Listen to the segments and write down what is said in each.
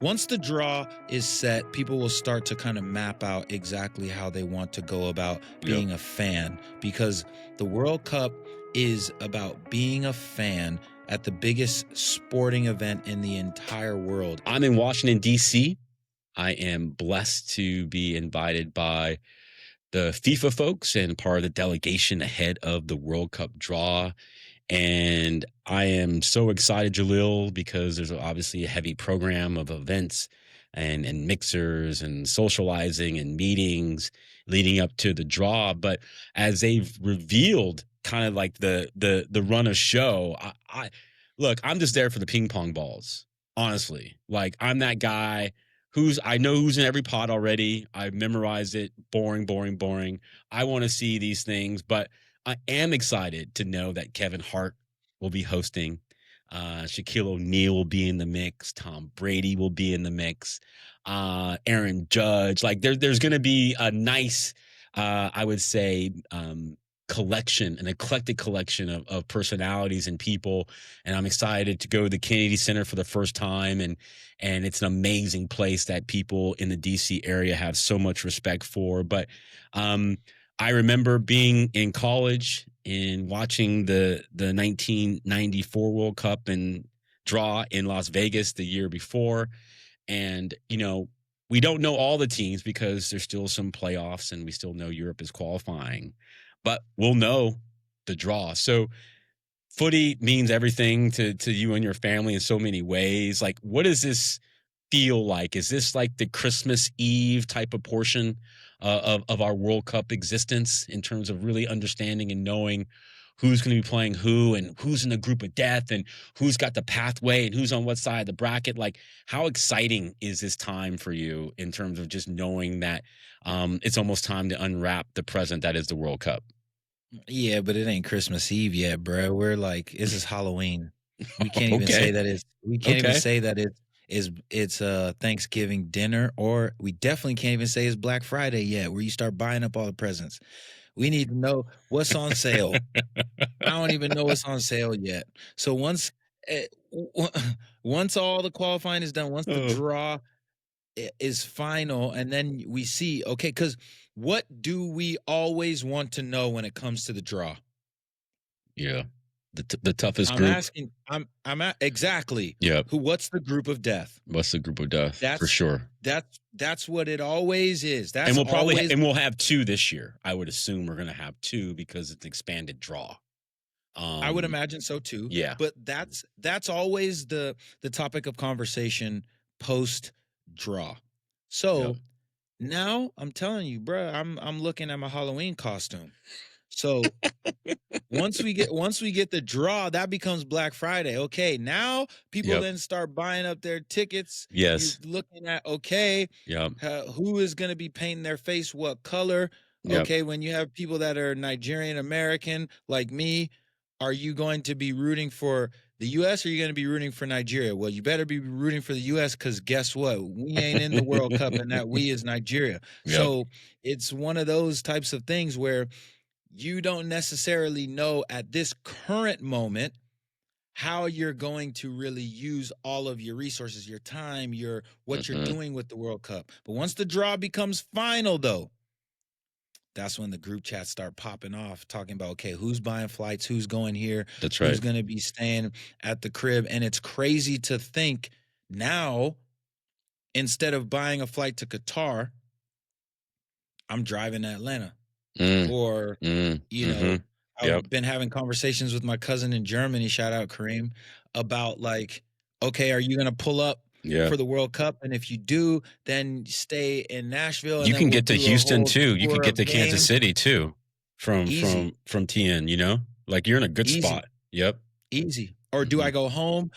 Once the draw is set, people will start to kind of map out exactly how they want to go about Yep. being a fan because the World Cup is about being a fan at the biggest sporting event in the entire world. I'm in Washington, D.C. I am blessed to be invited by the FIFA folks and part of the delegation ahead of the World Cup draw. And I am so excited, Jalil, because there's obviously a heavy program of events and mixers and socializing and meetings leading up to the draw. But as they've revealed kind of like the run of show, I look, I'm just there for the ping pong balls, honestly. Like I'm that guy I know who's in every pot already. I've memorized it. Boring, boring, boring. I want to see these things, but I am excited to know that Kevin Hart will be hosting. Shaquille O'Neal will be in the mix. Tom Brady will be in the mix. Aaron Judge. Like there's going to be a nice, I would say, an eclectic collection of personalities and people. And I'm excited to go to the Kennedy Center for the first time. And it's an amazing place that people in the DC area have so much respect for. But I remember being in college and watching the 1994 World Cup and draw in Las Vegas the year before. And, we don't know all the teams because there's still some playoffs and we still know Europe is qualifying, but we'll know the draw. So footy means everything to you and your family in so many ways. Like, what does this feel like? Is this like the Christmas Eve type of portion of our World Cup existence in terms of really understanding and knowing who's going to be playing who and who's in the group of death and who's got the pathway and who's on what side of the bracket? Like, how exciting is this time for you in terms of just knowing that it's almost time to unwrap the present that is the World Cup? Yeah, but it ain't Christmas Eve yet, bro. We're like, this is Halloween. We can't even Okay. say that Okay. it's Thanksgiving dinner, or we definitely can't even say it's Black Friday yet, where you start buying up all the presents. We need to know what's on sale. I don't even know what's on sale yet. So eh, once all the qualifying is done, once the Oh, draw is final, and then we see, okay, because what do we always want to know when it comes to the draw? yeah. The toughest I'm group. asking, I'm at exactly Yeah. what's the group of death? What's the group of death for That's sure? that's what it always is. And That's always we'll have two this year. I would assume we're going to have two because it's an expanded draw. I would Um, imagine so too. yeah. But that's always the topic of conversation post draw. Yep. So now I'm telling you, bro, I'm looking at my Halloween costume. So once we get the draw, that becomes Black Friday. Okay, now people Yep. then start buying up their tickets. You're Yes. looking at, okay, Yep. who is going to be painting their face what color? Yep. Okay, when you have people that are Nigerian American like me, are you going to be rooting for the US or are you going to be rooting for Nigeria? Well, you better be rooting for the US because guess what? We ain't in the World Cup, and that we is Nigeria. Yep. So it's one of those types of things where you don't necessarily know at this current moment how you're going to really use all of your resources, your time, your what you're Mhm. doing with the World Cup. But once the draw becomes final, though, that's when the group chats start popping off, talking about, okay, who's buying flights, who's going here, That's who's right. going to be staying at the crib. And it's crazy to think now, instead of buying a flight to Qatar, I'm driving to Atlanta. Mm, Or, mm, you know, mhm. Yep. I've been having conversations with my cousin in Germany, shout out Kareem, about like, okay, are you gonna pull up Yeah. for the World Cup? And if you do, then stay in Nashville and You then can we'll get to do a Houston whole too. You could tour get of to Kansas games. City too from Easy, TN, Like you're in a good easy, spot. Yep. easy. Or do I Mhm. go Mhm. home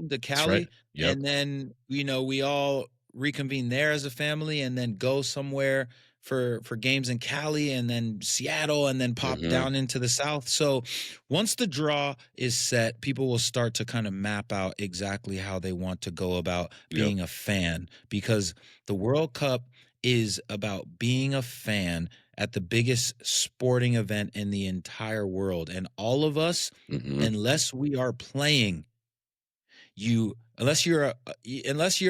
to That's right. Cali, Yep. and then, we all reconvene there as a family and then go somewhere for games in Cali and then Seattle and then pop Mhm. down into the South. So once the draw is set, people will start to kind of map out exactly how they want to go about Yep. being a fan because the World Cup is about being a fan at the biggest sporting event in the entire world. And all of us, Mhm. unless we are playing, you Unless you're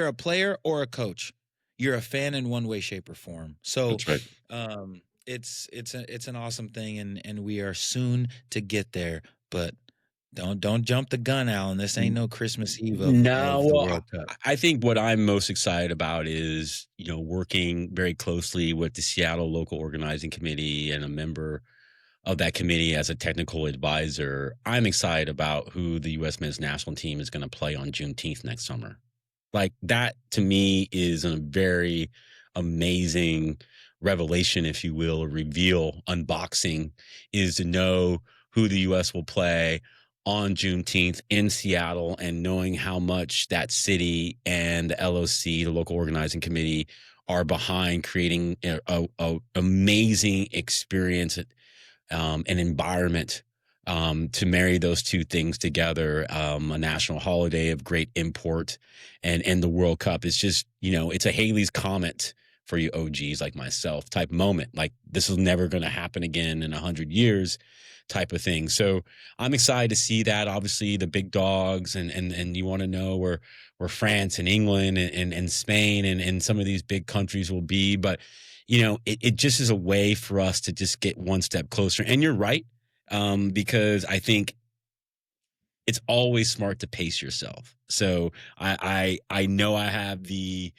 a player or a coach, you're a fan in one way, shape, or form. So, That's right. it's an awesome thing, and we are soon to get there. But don't jump the gun, Alan. This ain't no Christmas Eve No, of the well, World Cup. I think what I'm most excited about is, working very closely with the Seattle local organizing committee and a member of that committee as a technical advisor. I'm excited about who the U.S. men's national team is going to play on Juneteenth next summer. Like that to me is a very amazing revelation, if you will, a reveal, unboxing, is to know who the US will play on Juneteenth in Seattle, and knowing how much that city and the LOC, the local organizing committee, are behind creating a amazing experience, an environment, to marry those two things together, a national holiday of great import, and the World Cup. It's just, it's a Haley's Comet for you OGs like myself type moment. Like this is never going to happen again in 100 years type of thing. So I'm excited to see that. Obviously, the big dogs, and you want to know where France and England and Spain and some of these big countries will be. But it just is a way for us to just get one step closer. And you're right, because I think it's always smart to pace yourself. So I know I have the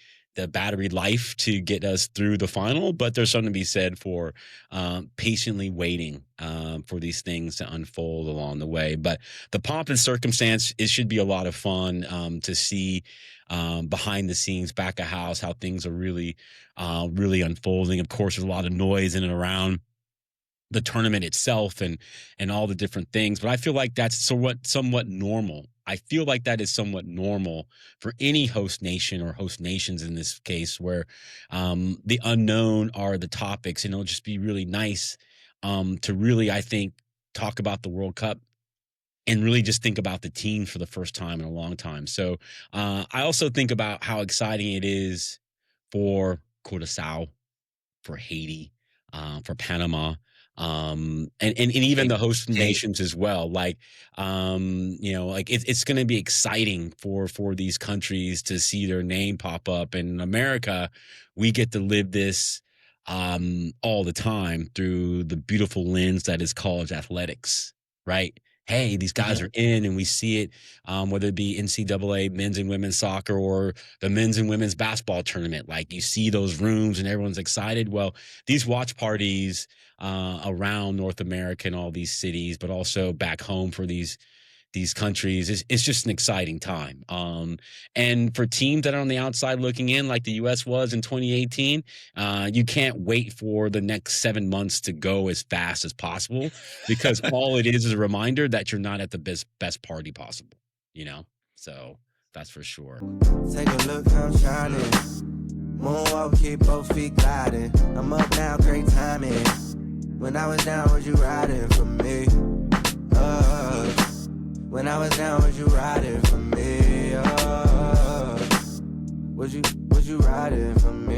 battery life to get us through the final, but there's something to be said for patiently waiting for these things to unfold along the way. But the pomp and circumstance, it should be a lot of fun to see behind the scenes, back of house, how things are really unfolding. Of course, there's a lot of noise in and around the tournament itself and all the different things, but I feel like that's somewhat normal. I feel like that is somewhat normal for any host nation, or host nations in this case, where the unknown are the topics, and it'll just be really nice to really, I think, talk about the World Cup and really just think about the team for the first time in a long time. So I also think about how exciting it is for Curacao, for Haiti, for Panama, and even Cape, the host Cape. nations as well. Like, like it's going to be exciting for these countries to see their name pop up. And in America, we get to live this all the time through the beautiful lens that is college athletics, right? Hey, these guys are in, and we see it, whether it be NCAA men's and women's soccer, or the men's and women's basketball tournament. Like you see those rooms and everyone's excited. Well, these watch parties around North America and all these cities, but also back home for these countries, it's just an exciting time. And for teams that are on the outside looking in, like the U.S. was in 2018, you can't wait for the next 7 months to go as fast as possible, because all it is a reminder that you're not at the best party possible, So that's for sure. Take a look, I'm shining. Moonwalk, keep both feet gliding. I'm up now, great timing. When I was down, was you riding for me? When I was down, was you riding for me? Was you riding for me?